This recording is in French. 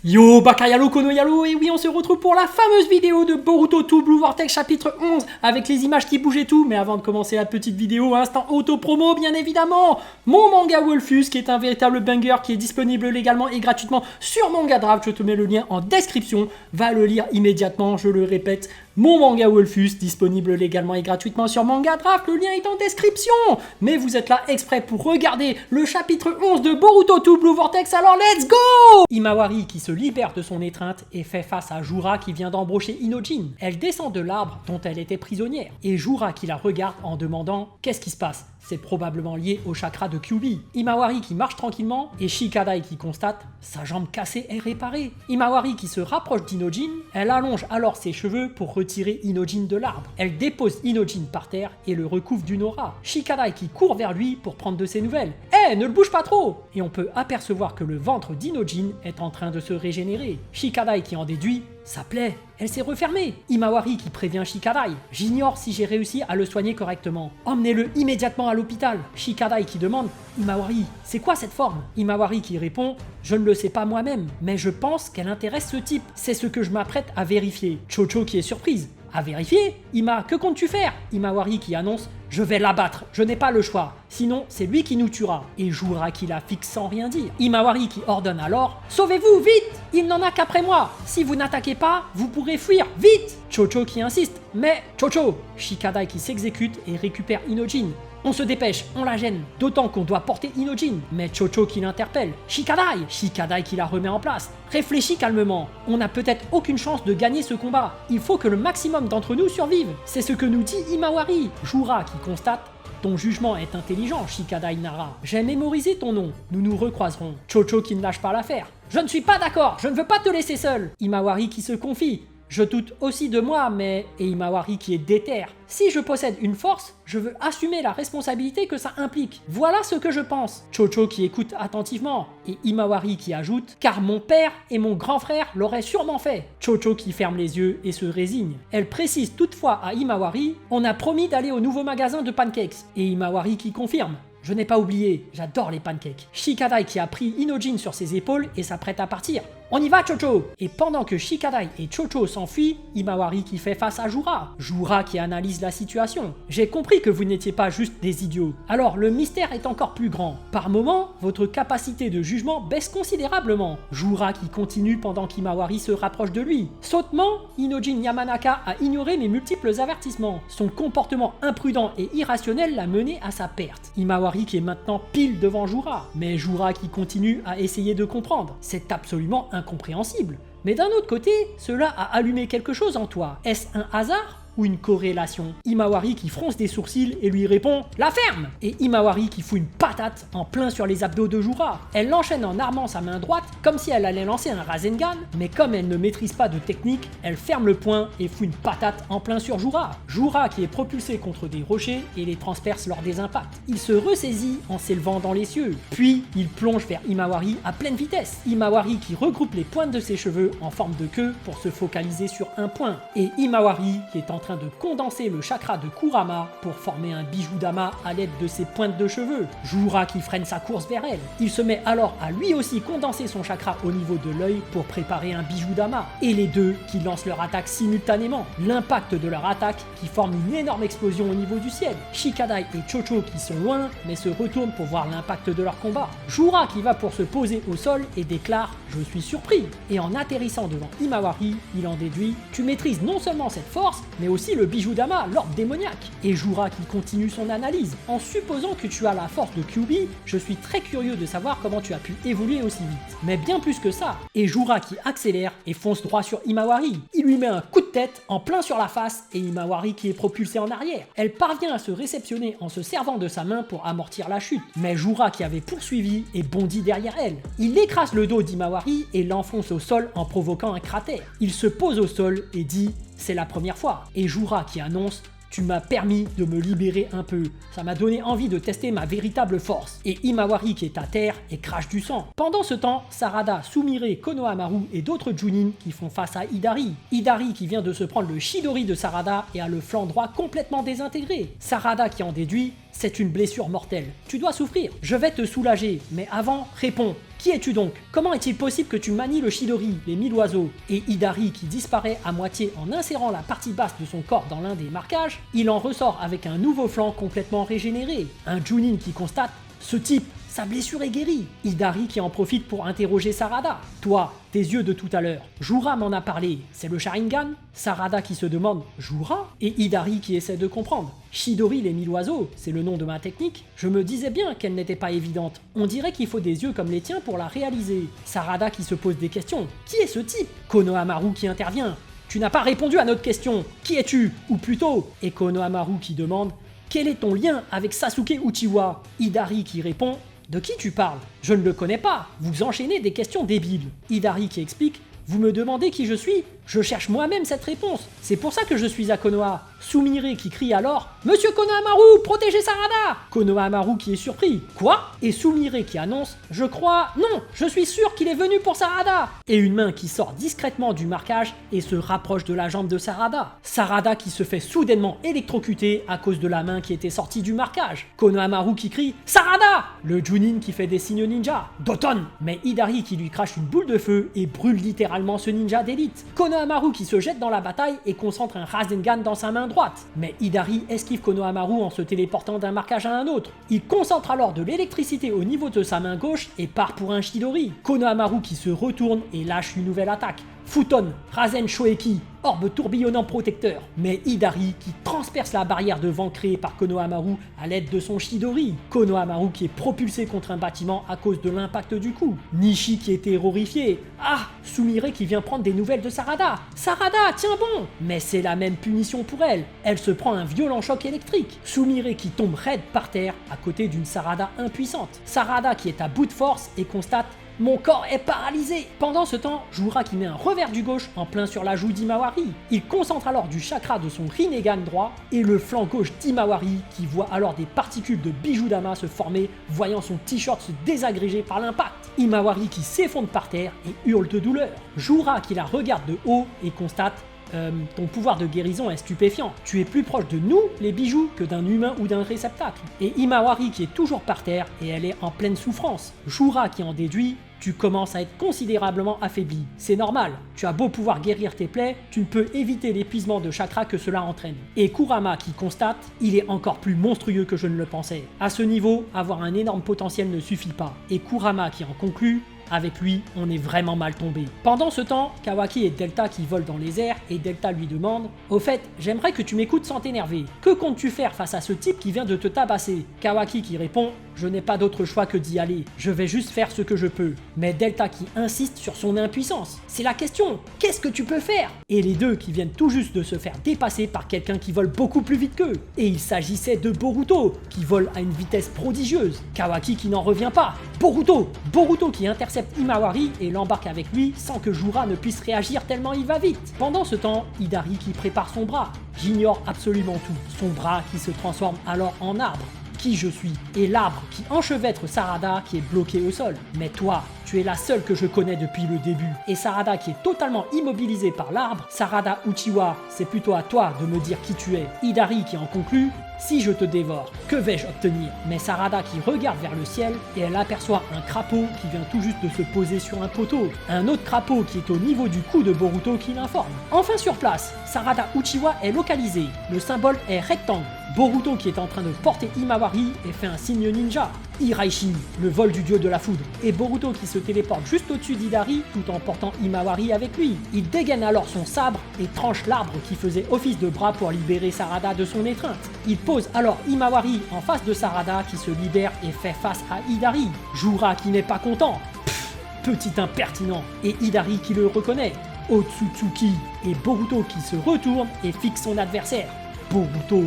Yo, Bakayalo, Konoyalo, et oui, on se retrouve pour la fameuse vidéo de Boruto 2 Blue Vortex chapitre 11, avec les images qui bougent et tout, mais avant de commencer la petite vidéo, instant auto-promo, bien évidemment, mon manga Wolfus, qui est un véritable banger, qui est disponible légalement et gratuitement sur Manga Draft, je te mets le lien en description, va le lire immédiatement, je le répète, mon manga Wolfus, disponible légalement et gratuitement sur Manga Draft, le lien est en description. Mais vous êtes là exprès pour regarder le chapitre 11 de Boruto 2 Blue Vortex, alors let's go! Himawari qui se libère de son étreinte et fait face à Jura qui vient d'embaucher Inojin. Elle descend de l'arbre dont elle était prisonnière. Et Jura qui la regarde en demandant « Qu'est-ce qui se passe ?» C'est probablement lié au chakra de Kyuubi. Himawari qui marche tranquillement et Shikadai qui constate sa jambe cassée est réparée. Himawari qui se rapproche d'Inojin, elle allonge alors ses cheveux pour retirer Inojin de l'arbre. Elle dépose Inojin par terre et le recouvre d'une aura. Shikadai qui court vers lui pour prendre de ses nouvelles. « ne le bouge pas trop !» Et on peut apercevoir que le ventre d'Inojin est en train de se régénérer. Shikadai qui en déduit sa plaie, elle s'est refermée. Himawari qui prévient Shikadai. J'ignore si j'ai réussi à le soigner correctement. Emmenez-le immédiatement à l'hôpital. Shikadai qui demande Himawari, c'est quoi cette forme? Himawari qui répond je ne le sais pas moi-même, mais je pense qu'elle intéresse ce type. C'est ce que je m'apprête à vérifier. Chocho qui est surprise. À vérifier? Ima, que comptes-tu faire? Himawari qui annonce je vais l'abattre, je n'ai pas le choix, sinon c'est lui qui nous tuera. Et Jura qui la fixe sans rien dire. Himawari qui ordonne alors sauvez-vous, vite! Il n'en a qu'après moi. Si vous n'attaquez pas, vous pourrez fuir, vite! Chocho qui insiste mais Chocho! Shikadai qui s'exécute et récupère Inojin. On se dépêche, on la gêne, d'autant qu'on doit porter Inojin. Mais Chocho qui l'interpelle. Shikadai! Shikadai qui la remet en place. Réfléchis calmement, on n'a peut-être aucune chance de gagner ce combat. Il faut que le maximum d'entre nous survivent. C'est ce que nous dit Himawari. Jura qui constate ton jugement est intelligent, Shikadai Nara. J'ai mémorisé ton nom, nous nous recroiserons. Chocho qui ne lâche pas l'affaire. Je ne suis pas d'accord, je ne veux pas te laisser seul. Himawari qui se confie. Je doute aussi de moi, mais... Et Himawari qui est déter. Si je possède une force, je veux assumer la responsabilité que ça implique. Voilà ce que je pense. Chocho qui écoute attentivement. Et Himawari qui ajoute « Car mon père et mon grand frère l'auraient sûrement fait. » Chocho qui ferme les yeux et se résigne. Elle précise toutefois à Himawari « On a promis d'aller au nouveau magasin de pancakes. » Et Himawari qui confirme. Je n'ai pas oublié, j'adore les pancakes. Shikadai qui a pris Inojin sur ses épaules et s'apprête à partir. On y va, Chocho! Et pendant que Shikadai et Chocho s'enfuient, Himawari qui fait face à Jura. Jura qui analyse la situation. J'ai compris que vous n'étiez pas juste des idiots. Alors le mystère est encore plus grand. Par moments, votre capacité de jugement baisse considérablement. Jura qui continue pendant qu'Himawari se rapproche de lui. Sottement, Inojin Yamanaka a ignoré mes multiples avertissements. Son comportement imprudent et irrationnel l'a mené à sa perte. Himawari qui est maintenant pile devant Jura. Mais Jura qui continue à essayer de comprendre. C'est absolument incompréhensible. Mais d'un autre côté, cela a allumé quelque chose en toi. Est-ce un hasard ou une corrélation? Himawari qui fronce des sourcils et lui répond « La ferme !» Et Himawari qui fout une patate en plein sur les abdos de Jura. Elle l'enchaîne en armant sa main droite comme si elle allait lancer un Rasengan, mais comme elle ne maîtrise pas de technique, elle ferme le poing et fout une patate en plein sur Jura. Jura qui est propulsé contre des rochers et les transperce lors des impacts. Il se ressaisit en s'élevant dans les cieux. Puis, il plonge vers Himawari à pleine vitesse. Himawari qui regroupe les pointes de ses cheveux en forme de queue pour se focaliser sur un point. Et Himawari qui est en train de condenser le chakra de Kurama pour former un bijou dama à l'aide de ses pointes de cheveux. Jura qui freine sa course vers elle. Il se met alors à lui aussi condenser son chakra au niveau de l'œil pour préparer un bijou dama. Et les deux qui lancent leur attaque simultanément. L'impact de leur attaque qui forme une énorme explosion au niveau du ciel. Shikadai et Chocho qui sont loin mais se retournent pour voir l'impact de leur combat. Jura qui va pour se poser au sol et déclare « Je suis surpris ». Et en atterrissant devant Himawari, il en déduit « Tu maîtrises non seulement cette force, mais aussi le bijou dama, l'ordre démoniaque. » Et Jura qui continue son analyse. En supposant que tu as la force de Kyuubi, je suis très curieux de savoir comment tu as pu évoluer aussi vite. Mais bien plus que ça. Et Jura qui accélère et fonce droit sur Himawari. Il lui met un coup de tête en plein sur la face et Himawari qui est propulsé en arrière. Elle parvient à se réceptionner en se servant de sa main pour amortir la chute. Mais Jura qui avait poursuivi et bondit derrière elle. Il écrase le dos d'Himawari et l'enfonce au sol en provoquant un cratère. Il se pose au sol et dit « C'est la première fois ». Et Jura qui annonce « Tu m'as permis de me libérer un peu, ça m'a donné envie de tester ma véritable force ». Et Himawari qui est à terre et crache du sang. Pendant ce temps, Sarada, Sumire, Konohamaru et d'autres Junin qui font face à Hidari. Hidari qui vient de se prendre le Chidori de Sarada et a le flanc droit complètement désintégré. Sarada qui en déduit « c'est une blessure mortelle. Tu dois souffrir. Je vais te soulager. Mais avant, réponds. Qui es-tu donc? Comment est-il possible que tu manies le Chidori, les 1000 oiseaux? Et Hidari qui disparaît à moitié en insérant la partie basse de son corps dans l'un des marquages, il en ressort avec un nouveau flanc complètement régénéré. Un Junin qui constate « Ce type, sa blessure est guérie !» Hidari qui en profite pour interroger Sarada. « Toi, tes yeux de tout à l'heure, Jura m'en a parlé, c'est le Sharingan ?» Sarada qui se demande « Jura ?» Et Hidari qui essaie de comprendre. « Chidori les 1000 oiseaux, c'est le nom de ma technique. Je me disais bien qu'elle n'était pas évidente. On dirait qu'il faut des yeux comme les tiens pour la réaliser. » Sarada qui se pose des questions. « Qui est ce type ?» Konohamaru qui intervient. « Tu n'as pas répondu à notre question. Qui es-tu ?» Ou plutôt, et Konohamaru qui demande « Quel est ton lien avec Sasuke Uchiwa ?» Hidari qui répond « De qui tu parles? Je ne le connais pas. Vous enchaînez des questions débiles. » Hidari qui explique « Vous me demandez qui je suis? Je cherche moi-même cette réponse. C'est pour ça que je suis à Konoha. » Sumire qui crie alors « Monsieur Konohamaru, protégez Sarada !» Konohamaru qui est surpris. « Quoi ?» Et Sumire qui annonce « Je crois... Non, je suis sûr qu'il est venu pour Sarada !» Et une main qui sort discrètement du marquage et se rapproche de la jambe de Sarada. Sarada qui se fait soudainement électrocuter à cause de la main qui était sortie du marquage. Konohamaru qui crie « Sarada !» Le Junin qui fait des signes ninja. « Doton !» Mais Hidari qui lui crache une boule de feu et brûle littéralement ce ninja d'élite. Konohamaru qui se jette dans la bataille et concentre un Rasengan dans sa main droite. Mais Hidari esquive Konohamaru en se téléportant d'un marquage à un autre. Il concentre alors de l'électricité au niveau de sa main gauche et part pour un Chidori. Konohamaru qui se retourne et lâche une nouvelle attaque. Futon, Rasen Shoeki, orbe tourbillonnant protecteur. Mais Hidari qui transperce la barrière de vent créée par Konohamaru à l'aide de son Chidori. Konohamaru qui est propulsé contre un bâtiment à cause de l'impact du coup. Nishi qui est terrorifié. Ah, Sumire qui vient prendre des nouvelles de Sarada. Sarada, tiens bon! Mais c'est la même punition pour elle. Elle se prend un violent choc électrique. Sumire qui tombe raide par terre à côté d'une Sarada impuissante. Sarada qui est à bout de force et constate « Mon corps est paralysé !» Pendant ce temps, Jura qui met un revers du gauche en plein sur la joue d'Himawari. Il concentre alors du chakra de son Rinnegan droit et le flanc gauche d'Himawari qui voit alors des particules de Bijudama se former voyant son t-shirt se désagréger par l'impact. Himawari qui s'effondre par terre et hurle de douleur. Jura qui la regarde de haut et constate ton pouvoir de guérison est stupéfiant. Tu es plus proche de nous, les bijoux, que d'un humain ou d'un réceptacle. Et Himawari qui est toujours par terre et elle est en pleine souffrance. Jura qui en déduit tu commences à être considérablement affaibli. C'est normal, tu as beau pouvoir guérir tes plaies, tu ne peux éviter l'épuisement de chakra que cela entraîne. Et Kurama qui constate, il est encore plus monstrueux que je ne le pensais. À ce niveau, avoir un énorme potentiel ne suffit pas. Et Kurama qui en conclut, avec lui, on est vraiment mal tombé. Pendant ce temps, Kawaki et Delta qui volent dans les airs et Delta lui demande « Au fait, j'aimerais que tu m'écoutes sans t'énerver. Que comptes-tu faire face à ce type qui vient de te tabasser ?» Kawaki qui répond « Je n'ai pas d'autre choix que d'y aller. Je vais juste faire ce que je peux. » Mais Delta qui insiste sur son impuissance. C'est la question. Qu'est-ce que tu peux faire? Et les deux qui viennent tout juste de se faire dépasser par quelqu'un qui vole beaucoup plus vite qu'eux. Et il s'agissait de Boruto, qui vole à une vitesse prodigieuse. Kawaki qui n'en revient pas. Boruto qui intercepte Himawari et l'embarque avec lui sans que Jura ne puisse réagir tellement il va vite. Pendant ce temps, Hidari qui prépare son bras. J'ignore absolument tout. Son bras qui se transforme alors en arbre. Qui je suis, et l'arbre qui enchevêtre Sarada qui est bloqué au sol. Mais toi, tu es la seule que je connais depuis le début. Et Sarada qui est totalement immobilisée par l'arbre. Sarada Uchiwa, c'est plutôt à toi de me dire qui tu es. Hidari qui en conclut, si je te dévore, que vais-je obtenir? Mais Sarada qui regarde vers le ciel et elle aperçoit un crapaud qui vient tout juste de se poser sur un poteau. Un autre crapaud qui est au niveau du cou de Boruto qui l'informe. Enfin sur place, Sarada Uchiwa est localisé. Le symbole est rectangle. Boruto qui est en train de porter Himawari et fait un signe ninja. Hiraishi, le vol du dieu de la foudre. Et Boruto qui se téléporte juste au-dessus d'Hidari tout en portant Himawari avec lui. Il dégaine alors son sabre et tranche l'arbre qui faisait office de bras pour libérer Sarada de son étreinte. Il pose alors Himawari en face de Sarada qui se libère et fait face à Hidari. Jura qui n'est pas content. Petit impertinent. Et Hidari qui le reconnaît. Otsutsuki et Boruto qui se retourne et fixe son adversaire. Boruto